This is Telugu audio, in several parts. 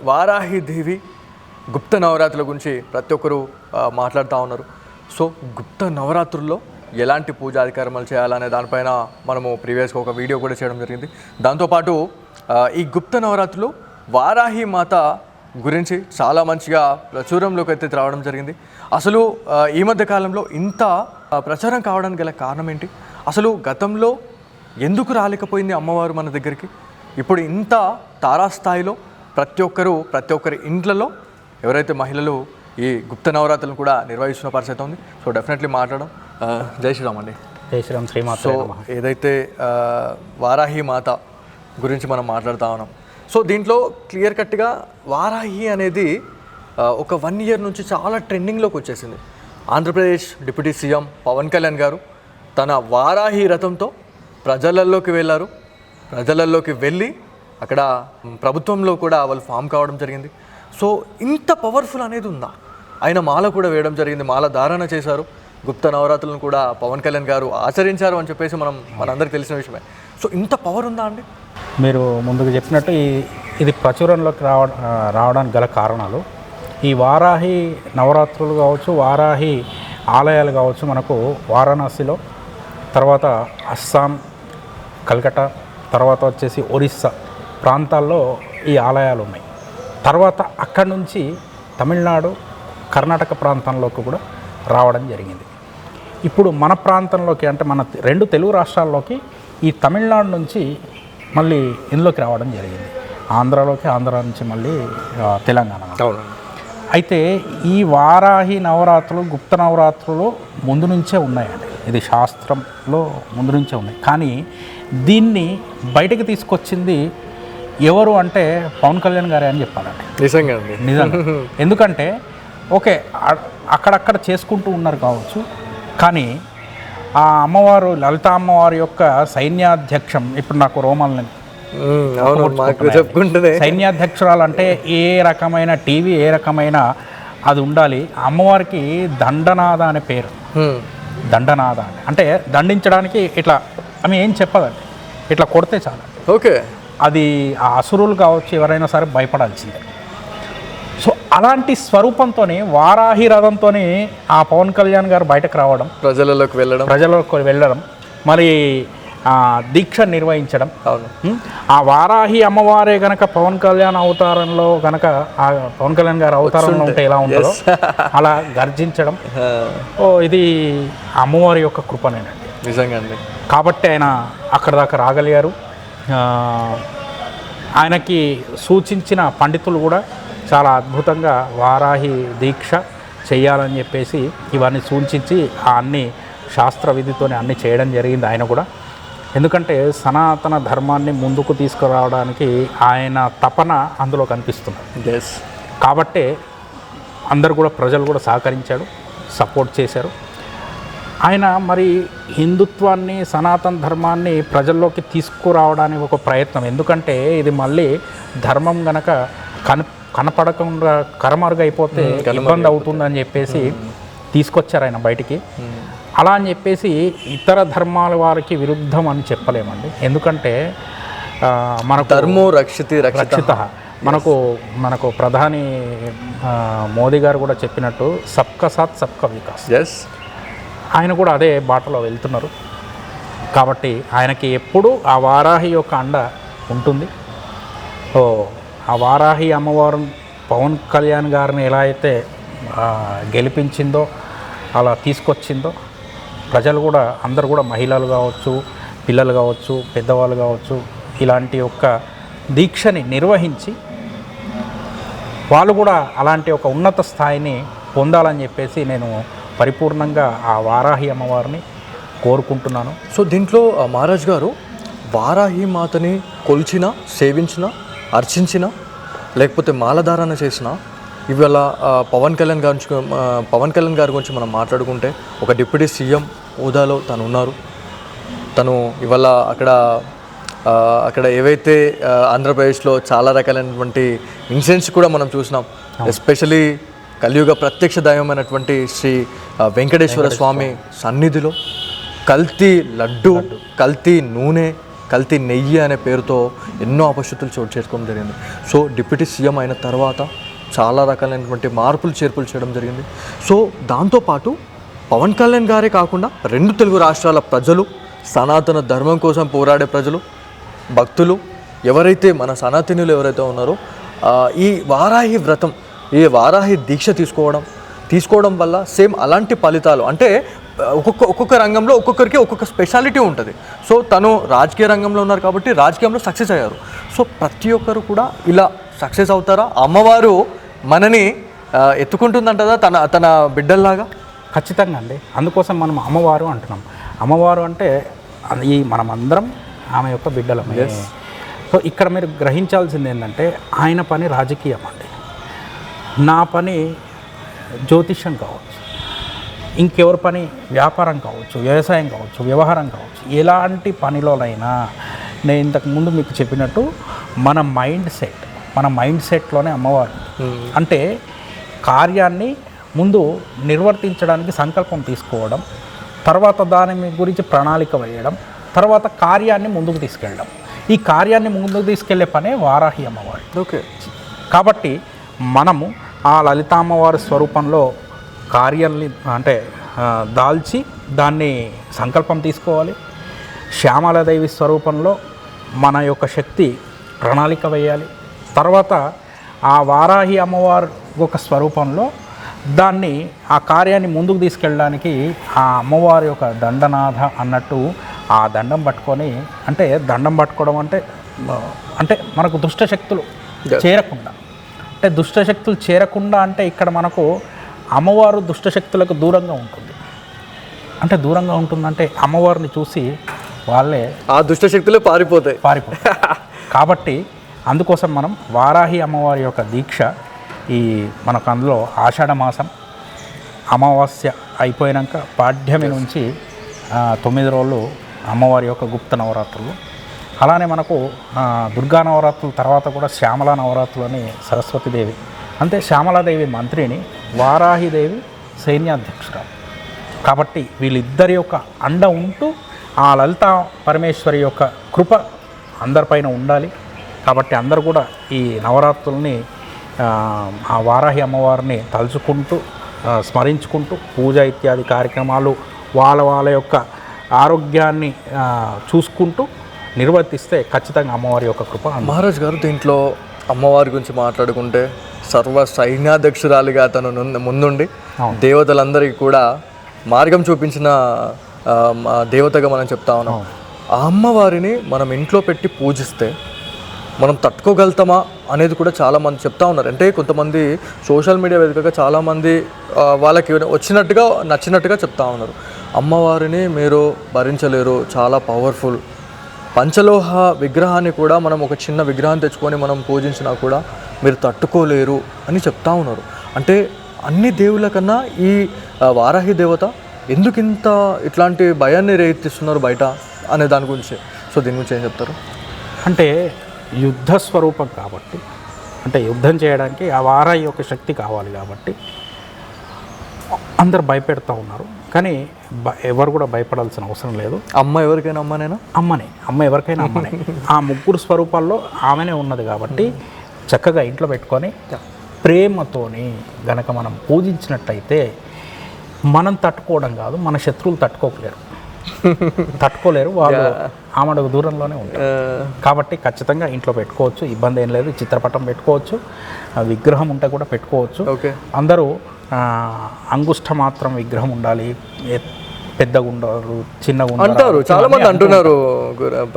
వారాహి దేవి గుప్త నవరాత్రుల గురించి ప్రతి ఒక్కరు మాట్లాడుతూ ఉన్నారు. సో గుప్త నవరాత్రుల్లో ఎలాంటి పూజా కార్యక్రమాలు చేయాలనే దానిపైన మనము ప్రీవియస్గా ఒక వీడియో కూడా చేయడం జరిగింది. దాంతోపాటు ఈ గుప్త నవరాత్రులు వారాహి మాత గురించి చాలా మంచిగా ప్రచురంలోకి అయితే రావడం జరిగింది. అసలు ఈ మధ్య కాలంలో ఇంత ప్రచారం కావడానికి గల కారణం ఏంటి? అసలు గతంలో ఎందుకు రాలేకపోయింది అమ్మవారు మన దగ్గరికి? ఇప్పుడు ఇంత తారాస్థాయిలో ప్రతి ఒక్కరి ఇంట్లలో ఎవరైతే మహిళలు ఈ గుప్త నవరాత్రులను కూడా నిర్వహిస్తున్న పరిస్థితి ఉంది. సో డెఫినెట్లీ మాట్లాడడం. జై శ్రీరామ్ అండి. జై శ్రీరామ్. శ్రీమాత. సో ఏదైతే వారాహి మాత గురించి మనం మాట్లాడుతూ ఉన్నాం. సో దీంట్లో క్లియర్ కట్గా వారాహి అనేది ఒక 1 year నుంచి చాలా ట్రెండింగ్లోకి వచ్చేసింది. ఆంధ్రప్రదేశ్ డిప్యూటీ సీఎం పవన్ కళ్యాణ్ గారు తన వారాహి రథంతో ప్రజలలోకి వెళ్ళారు. ప్రజలలోకి వెళ్ళి అక్కడ ప్రభుత్వంలో కూడా వాళ్ళు ఫామ్ కావడం జరిగింది. సో ఇంత పవర్ఫుల్ అనేది ఉందా? ఆయన మాల కూడా వేయడం జరిగింది, మాల ధారణ చేశారు. గుప్త నవరాత్రులను కూడా పవన్ కళ్యాణ్ గారు ఆచరించారు అని చెప్పేసి మనందరికీ తెలిసిన విషయమే. సో ఇంత పవర్ ఉందా అండి? మీరు ముందుకు చెప్పినట్టు ఇది ప్రచురణలోకి రావడానికి గల కారణాలు ఈ వారాహి నవరాత్రులు కావచ్చు, వారాహి ఆలయాలు కావచ్చు. మనకు వారణాసిలో, తర్వాత అస్సాం, కల్కటా, తర్వాత వచ్చేసి ఒరిస్సా ప్రాంతాల్లో ఈ ఆలయాలు ఉన్నాయి. తర్వాత అక్కడి నుంచి తమిళనాడు, కర్ణాటక ప్రాంతంలోకి కూడా రావడం జరిగింది. ఇప్పుడు మన ప్రాంతంలోకి అంటే మన 2 తెలుగు రాష్ట్రాల్లోకి ఈ తమిళనాడు నుంచి మళ్ళీ ఇందులోకి రావడం జరిగింది. ఆంధ్ర నుంచి మళ్ళీ తెలంగాణ. అయితే ఈ వారాహి నవరాత్రులు, గుప్త నవరాత్రులు ముందు నుంచే ఉన్నాయండి. ఇది శాస్త్రంలో ముందు నుంచే ఉన్నాయి. కానీ దీన్ని బయటకు తీసుకొచ్చింది ఎవరు అంటే పవన్ కళ్యాణ్ గారే అని చెప్పాలండి. నిజంగా. ఎందుకంటే ఓకే అక్కడక్కడ చేసుకుంటూ ఉన్నారు కావచ్చు, కానీ ఆ అమ్మవారు, లలిత అమ్మవారి యొక్క సైన్యాధ్యక్షం, ఇప్పుడు నాకు రోమాలని సైన్యాధ్యక్షురాలు అంటే ఏ రకమైన టీవీ, ఏ రకమైన అది ఉండాలి. అమ్మవారికి దండనాథ అనే పేరు. దండనాథ అంటే దండించడానికి ఇట్లా ఆమె ఏం చెప్పదండి, ఇట్లా కొడితే చాలు. ఓకే, అది ఆ అసురులు కావచ్చు, ఎవరైనా సరే భయపడాల్సిందే. సో అలాంటి స్వరూపంతోనే వారాహి రథంతో ఆ పవన్ కళ్యాణ్ గారు బయటకు రావడం, ప్రజలలోకి వెళ్ళడం, మరి దీక్ష నిర్వహించడం. ఆ వారాహి అమ్మవారే గనక పవన్ కళ్యాణ్ అవతారంలో గనక ఆ పవన్ కళ్యాణ్ గారు అవతారంలో ఉంటే ఎలా ఉంటుందో అలా గర్జించడం. ఇది అమ్మవారి యొక్క కృపనేనండి. నిజంగా అండి. కాబట్టి ఆయన అక్కడ దాకా రాగలిగారు. ఆయనకి సూచించిన పండితులు కూడా చాలా అద్భుతంగా వారాహి దీక్ష చేయాలని చెప్పేసి ఇవన్నీ సూచించి అన్ని శాస్త్ర విధితోనే అన్నీ చేయడం జరిగింది ఆయన కూడా. ఎందుకంటే సనాతన ధర్మాన్ని ముందుకు తీసుకురావడానికి ఆయన తపన అందులో కనిపిస్తుంది. కాబట్టే అందరు కూడా, ప్రజలు కూడా సహకరించాడు, సపోర్ట్ చేశారు. ఆయన మరి హిందుత్వాన్ని, సనాతన ధర్మాన్ని ప్రజల్లోకి తీసుకురావడానికి ఒక ప్రయత్నం. ఎందుకంటే ఇది మళ్ళీ ధర్మం గనక కనపడకుండా కరమరుగైపోతే ఇబ్బంది అవుతుందని చెప్పేసి తీసుకొచ్చారు ఆయన బయటికి. అలా అని చెప్పేసి ఇతర ధర్మాల వారికి విరుద్ధం అని చెప్పలేమండి. ఎందుకంటే మనకు ధర్మో రక్షిత మనకు ప్రధాని మోదీ గారు కూడా చెప్పినట్టు సబ్కా సాత్ సబ్కా వికాస్. ఆయన కూడా అదే బాటలో వెళ్తున్నారు. కాబట్టి ఆయనకి ఎప్పుడు ఆ వారాహి యొక్క అండ ఉంటుంది. ఆ వారాహి అమ్మవారు పవన్ కళ్యాణ్ గారిని ఎలా అయితే గెలిపించిందో, అలా తీసుకొచ్చిందో, ప్రజలు కూడా అందరు కూడా, మహిళలు కావచ్చు, పిల్లలు కావచ్చు, పెద్దవాళ్ళు కావచ్చు, ఇలాంటి యొక్క దీక్షని నిర్వహించి వాళ్ళు కూడా అలాంటి ఒక ఉన్నత స్థాయిని పొందాలని చెప్పేసి నేను పరిపూర్ణంగా ఆ వారాహి అమ్మవారిని కోరుకుంటున్నాను. సో దీంట్లో మహారాజ్ గారు వారాహి మాతని కొలిచిన, సేవించిన, అర్చించిన, లేకపోతే మాలధారణ చేసిన, ఇవాళ పవన్ కళ్యాణ్ గారి గురించి మనం మాట్లాడుకుంటే ఒక డిప్యూటీ సీఎం హోదాలో తను ఉన్నారు. తను ఇవాళ అక్కడ ఏవైతే ఆంధ్రప్రదేశ్లో చాలా రకాలైనటువంటి ఇన్సిడెంట్స్ కూడా మనం చూసినాం. ఎస్పెషలీ కలియుగ ప్రత్యక్ష దైవమైనటువంటి శ్రీ వెంకటేశ్వర స్వామి సన్నిధిలో కల్తీ లడ్డు, కల్తీ నూనె, కల్తీ నెయ్యి అనే పేరుతో ఎన్నో అపశృతులు చోటు చేసుకోవడం జరిగింది. సో డిప్యూటీ సీఎం అయిన తర్వాత చాలా రకాలైనటువంటి మార్పులు చేర్పులు చేయడం జరిగింది. సో దాంతోపాటు పవన్ కళ్యాణ్ గారే కాకుండా 2 తెలుగు రాష్ట్రాల ప్రజలు, సనాతన ధర్మం కోసం పోరాడే ప్రజలు, భక్తులు ఎవరైతే మన సనాతనులు ఎవరైతే ఉన్నారో ఈ వారాహి వ్రతం, ఈ వారాహి దీక్ష తీసుకోవడం వల్ల సేమ్ అలాంటి ఫలితాలు అంటే ఒక్కొక్క రంగంలో ఒక్కొక్కరికి ఒక్కొక్క స్పెషాలిటీ ఉంటుంది. సో తను రాజకీయ రంగంలో ఉన్నారు కాబట్టి రాజకీయంలో సక్సెస్ అయ్యారు. సో ప్రతి ఒక్కరు కూడా ఇలా సక్సెస్ అవుతారా? అమ్మవారు మనని ఎత్తుకుంటుందంటదా తన బిడ్డల్లాగా? ఖచ్చితంగా అండి. అందుకోసం మనం అమ్మవారు అంటున్నాం. అమ్మవారు అంటే ఈ మనమందరం ఆమె యొక్క బిడ్డలమే. సో ఇక్కడ మీరు గ్రహించాల్సింది ఏంటంటే ఆయన పని రాజకీయం అండి, నా పని జ్యోతిష్యం కావచ్చు, ఇంకెవరి పని వ్యాపారం కావచ్చు, వ్యవసాయం కావచ్చు, వ్యవహారం కావచ్చు, ఎలాంటి పనిలోనైనా నేను ఇంతకుముందు మీకు చెప్పినట్టు మన మైండ్ సెట్లోనే అమ్మవారు. అంటే కార్యాన్ని ముందు నిర్వర్తించడానికి సంకల్పం తీసుకోవడం, తర్వాత దాని గురించి ప్రణాళిక వేయడం, తర్వాత కార్యాన్ని ముందుకు తీసుకెళ్ళడం. ఈ కార్యాన్ని ముందుకు తీసుకెళ్లే పనే వారాహి అమ్మవారు. ఓకే. కాబట్టి మనము ఆ లలితామ్మవారి స్వరూపంలో కార్యాన్ని అంటే దాల్చి దాన్ని సంకల్పం తీసుకోవాలి. శ్యామలాదేవి స్వరూపంలో మన యొక్క శక్తి ప్రణాళిక వేయాలి. తర్వాత ఆ వారాహి అమ్మవారి ఒక స్వరూపంలో దాన్ని ఆ కార్యాన్ని ముందుకు తీసుకెళ్ళడానికి ఆ అమ్మవారి యొక్క దండనాథ అన్నట్టు ఆ దండం పట్టుకొని, అంటే దండం పట్టుకోవడం అంటే మనకు దుష్టశక్తులు చేరకుండా, అంటే దుష్టశక్తులు చేరకుండా అంటే ఇక్కడ మనకు అమ్మవారు దుష్టశక్తులకు దూరంగా ఉంటుంది. అంటే దూరంగా ఉంటుందంటే అమ్మవారిని చూసి వాళ్ళే ఆ దుష్టశక్తులు పారిపోతాయి. కాబట్టి అందుకోసం మనం వారాహి అమ్మవారి యొక్క దీక్ష మనకు అందులో ఆషాఢ మాసం అమావాస్య అయిపోయాక పాడ్యమి నుంచి 9 రోజులు అమ్మవారి యొక్క గుప్త నవరాత్రులు. అలానే మనకు దుర్గా నవరాత్రుల తర్వాత కూడా శ్యామలా నవరాత్రులు అని సరస్వతీదేవి, అంటే శ్యామలాదేవి మంత్రిని, వారాహిదేవి సైన్యాధ్యక్షురాలు. కాబట్టి వీళ్ళిద్దరి యొక్క అండ ఉంటూ ఆ లలితా పరమేశ్వరి యొక్క కృప అందరిపైన ఉండాలి. కాబట్టి అందరూ కూడా ఈ నవరాత్రుల్ని ఆ వారాహి అమ్మవారిని తలుచుకుంటూ స్మరించుకుంటూ పూజ ఇత్యాది కార్యక్రమాలు వాళ్ళ యొక్క ఆరోగ్యాన్ని చూసుకుంటూ నిర్వర్తిస్తే ఖచ్చితంగా అమ్మవారి యొక్క కృప. మహారాజ్ గారు, దీంట్లో అమ్మవారి గురించి మాట్లాడుకుంటే సర్వ సైన్యాధ్యక్షురాలిగా తను ముందుండి దేవతలందరికీ కూడా మార్గం చూపించిన దేవతగా మనం చెప్తా ఉన్నాం. ఆ అమ్మవారిని మనం ఇంట్లో పెట్టి పూజిస్తే మనం తట్టుకోగలుగుతామా అనేది కూడా చాలామంది చెప్తా ఉన్నారు. అంటే కొంతమంది సోషల్ మీడియా వేదికగా చాలామంది వాళ్ళకి వచ్చినట్టుగా నచ్చినట్టుగా చెప్తా ఉన్నారు. అమ్మవారిని మీరు భరించలేరు, చాలా పవర్ఫుల్, పంచలోహ విగ్రహాన్ని కూడా మనం ఒక చిన్న విగ్రహం తెచ్చుకొని మనం పూజించినా కూడా మీరు తట్టుకోలేరు అని చెప్తా ఉన్నారు. అంటే అన్ని దేవుళ్ళ కన్నా ఈ వారాహి దేవత ఎందుకు ఇట్లాంటి భయాన్ని రేకెత్తిస్తున్నారు బయట అనే దాని గురించి, సో దీని గురించి ఏం చెప్తారు? అంటే యుద్ధ స్వరూపం కాబట్టి, అంటే యుద్ధం చేయడానికి ఆ వారాహి యొక్క శక్తి కావాలి కాబట్టి అందరు భయపెడతా ఉన్నారు. కానీ ఎవరు కూడా భయపడాల్సిన అవసరం లేదు. అమ్మ ఎవరికైనా అమ్మ ఎవరికైనా అమ్మనే. ఆ ముగ్గురు స్వరూపాల్లో ఆమెనే ఉన్నది కాబట్టి చక్కగా ఇంట్లో పెట్టుకొని ప్రేమతోని గనక మనం పూజించినట్టయితే మనం తట్టుకోవడం కాదు, మన శత్రువులు తట్టుకోలేరు, వాళ్ళు ఆమెకు దూరంలోనే ఉంటారు. కాబట్టి ఖచ్చితంగా ఇంట్లో పెట్టుకోవచ్చు, ఇబ్బంది ఏం లేదు. చిత్రపటం పెట్టుకోవచ్చు, విగ్రహం ఉంటే కూడా పెట్టుకోవచ్చు. అందరూ అంగుష్ట మాత్రం విగ్రహం ఉండాలి, పెద్దగా ఉండరు, చిన్నగా ఉంటారు చాలా మంది అంటున్నారు.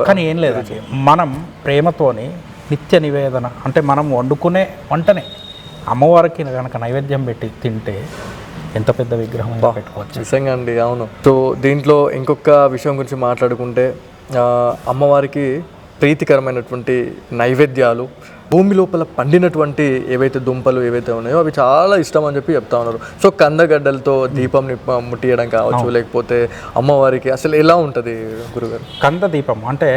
కానీ ఏం లేదండి, మనం ప్రేమతోని నిత్య నివేదన, అంటే మనం వండుకునే వంటనే అమ్మవారికి కనుక నైవేద్యం పెట్టి తింటే ఎంత పెద్ద విగ్రహం పెట్టుకోవచ్చు. నిజంగా అండి, అవును. సో దీంట్లో ఇంకొక విషయం గురించి మాట్లాడుకుంటే అమ్మవారికి ప్రీతికరమైనటువంటి నైవేద్యాలు, భూమి లోపల పండినటువంటి ఏవైతే దుంపలు ఏవైతే ఉన్నాయో అవి చాలా ఇష్టం అని చెప్పి చెప్తా ఉన్నారు. సో కందగడ్డలతో దీపం ముట్టియడం కావచ్చు, లేకపోతే అమ్మవారికి అసలు ఎలా ఉంటుంది గురుగారు? కంద దీపం అంటే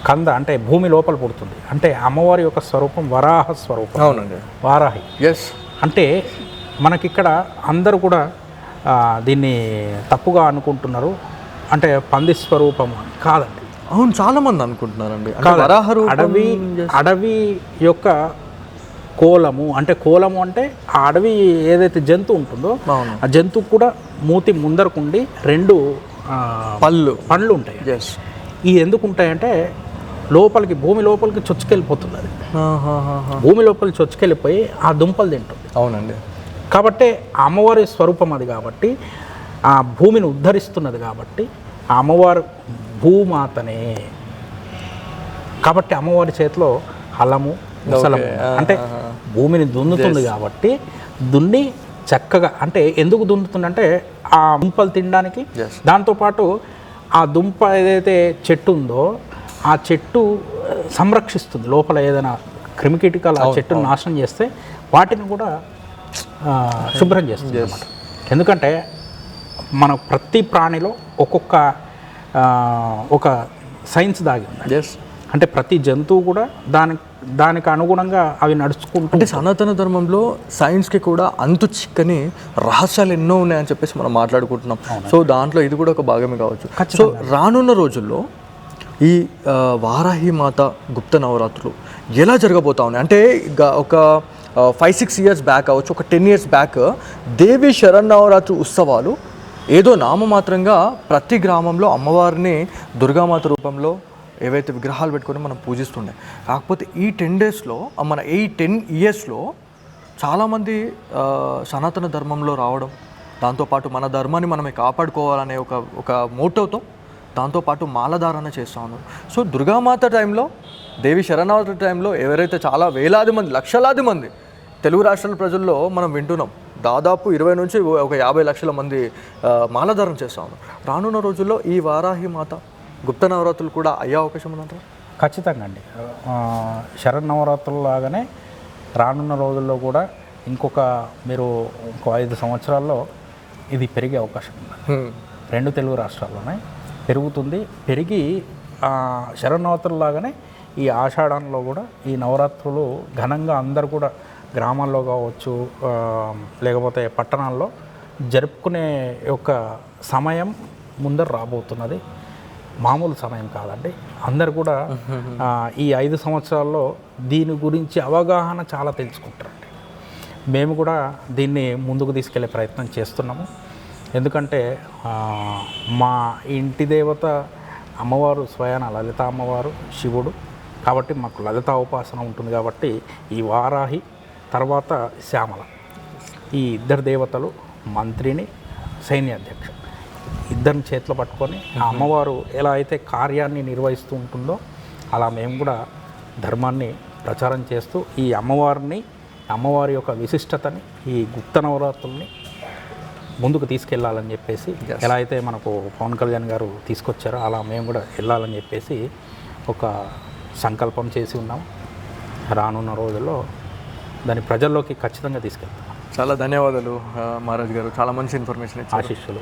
కంద అంటే భూమి లోపల పుడుతుంది, అంటే అమ్మవారి యొక్క స్వరూపం వరాహ స్వరూపం. అవునండి, వారాహి. ఎస్. అంటే మనకిక్కడ అందరూ కూడా దీన్ని తప్పుగా అనుకుంటున్నారు, అంటే పంది స్వరూపం కాదండి. అవును, చాలా మంది అనుకుంటున్నారండి. అంటే కాదు, వరాహ రూపం అడవి యొక్క కోలము అంటే ఆ అడవి ఏదైతే జంతువు ఉంటుందో అవును. ఆ జంతువు కూడా మూతి ముందరకుండి 2 పండ్లు ఉంటాయి. ఎస్. ఈ ఎందుకు ఉంటాయంటే భూమి లోపలికి చొచ్చుకెళ్ళిపోతుంది. అది భూమి లోపలికి చొచ్చుకెళ్ళిపోయి ఆ దుంపలు తింటుంది. అవునండి. కాబట్టి అమ్మవారి స్వరూపం అది కాబట్టి, ఆ భూమిని ఉద్ధరిస్తున్నది కాబట్టి ఆ అమ్మవారు భూమాతనే. కాబట్టి అమ్మవారి చేతిలో హలము ముసలము అంటే భూమిని దున్నుతుంది కాబట్టి దున్ని చక్కగా అంటే ఎందుకు దున్నుతుందంటే ఆ దుంపలు తినడానికి. దాంతోపాటు ఆ దుంప ఏదైతే చెట్టు ఉందో ఆ చెట్టు సంరక్షిస్తుంది. లోపల ఏదైనా క్రిమికీటకాలు ఆ చెట్టును నాశనం చేస్తే వాటిని కూడా శుభ్రం చేస్తుంది అన్నమాట. ఎందుకంటే మన ప్రతి ప్రాణిలో ఒక సైన్స్ దాగి ఉంది. అంటే ప్రతి జంతువు కూడా దానికి అనుగుణంగా అవి నడుచుకుంటూ. అంటే సనాతన ధర్మంలో సైన్స్కి కూడా అంతు చిక్కని రహస్యాలు ఎన్నో ఉన్నాయని చెప్పేసి మనం మాట్లాడుకుంటున్నాం. సో దాంట్లో ఇది కూడా ఒక భాగమే కావచ్చు. సో రానున్న రోజుల్లో ఈ వారాహి మాత గుప్త నవరాత్రులు ఎలా జరగబోతా ఉన్నాయి అంటే ఒక 5-6 ఇయర్స్ బ్యాక్ అవ్వచ్చు, ఒక 10 ఇయర్స్ బ్యాక్ దేవి శరన్నవరాత్రి ఉత్సవాలు ఏదో నామమాత్రంగా ప్రతి గ్రామంలో అమ్మవారిని దుర్గామాత రూపంలో ఏవైతే విగ్రహాలు పెట్టుకొని మనం పూజిస్తుండే. కాకపోతే ఈ 10 డేస్లో ఈ 10 ఇయర్స్లో చాలామంది సనాతన ధర్మంలో రావడం, దాంతోపాటు మన ధర్మాన్ని మనమే కాపాడుకోవాలనే ఒక మోటోతో దాంతోపాటు మాలధారణ చేస్తూ ఉన్నారు. సో దుర్గామాత టైంలో, దేవి శరణావతి టైంలో ఎవరైతే చాలా వేలాది మంది, లక్షలాది మంది తెలుగు రాష్ట్రాల ప్రజల్లో మనం వింటున్నాం, దాదాపు 20 నుంచి ఒక 50 లక్షల మంది మాలధారణ చేస్తూ ఉన్నారు. రానున్న రోజుల్లో ఈ వారాహి మాత గుప్త నవరాత్రులు కూడా అయ్యే అవకాశం ఉందంటారా? ఖచ్చితంగా అండి. శరన్నవరాత్రుల లాగానే రానున్న రోజుల్లో కూడా ఇంకో 5 సంవత్సరాల్లో ఇది పెరిగే అవకాశం ఉంది. 2 తెలుగు రాష్ట్రాల్లోనే పెరుగుతుంది. పెరిగి శరన్నవరాత్రుల లాగానే ఈ ఆషాఢంలో కూడా ఈ నవరాత్రులు ఘనంగా అందరూ కూడా గ్రామాల్లో కావచ్చు లేకపోతే పట్టణాల్లో జరుపుకునే యొక్క సమయం ముందర రాబోతున్నది. మామూలు సమయం కాదండి. అందరు కూడా ఈ 5 సంవత్సరాల్లో దీని గురించి అవగాహన చాలా తెలుసుకుంటారండి. మేము కూడా దీన్ని ముందుకు తీసుకెళ్లే ప్రయత్నం చేస్తున్నాము. ఎందుకంటే మా ఇంటి దేవత అమ్మవారు స్వయాన లలిత అమ్మవారు, శివుడు. కాబట్టి మాకు లలిత ఉపాసన ఉంటుంది. కాబట్టి ఈ వారాహి తర్వాత శ్యామల, ఈ ఇద్దరు దేవతలు మంత్రిని, సైన్యాధ్యక్ష ఇద్దరిని చేతిలో పట్టుకొని ఆ అమ్మవారు ఎలా అయితే కార్యాన్ని నిర్వహిస్తూ ఉంటుందో అలా మేము కూడా ధర్మాన్ని ప్రచారం చేస్తూ ఈ అమ్మవారి యొక్క విశిష్టతని, ఈ గుప్త నవరాత్రుల్ని ముందుకు తీసుకెళ్లాలని చెప్పేసి ఎలా అయితే మనకు పవన్ కళ్యాణ్ గారు తీసుకొచ్చారో అలా మేము కూడా వెళ్ళాలని చెప్పేసి ఒక సంకల్పం చేసి ఉన్నాం. రానున్న రోజుల్లో దాన్ని ప్రజల్లోకి ఖచ్చితంగా తీసుకెళ్తాం. చాలా ధన్యవాదాలు మహారాజ్ గారు, చాలా మంచి ఇన్ఫర్మేషన్ ఇచ్చారు. ఆశీస్సులు.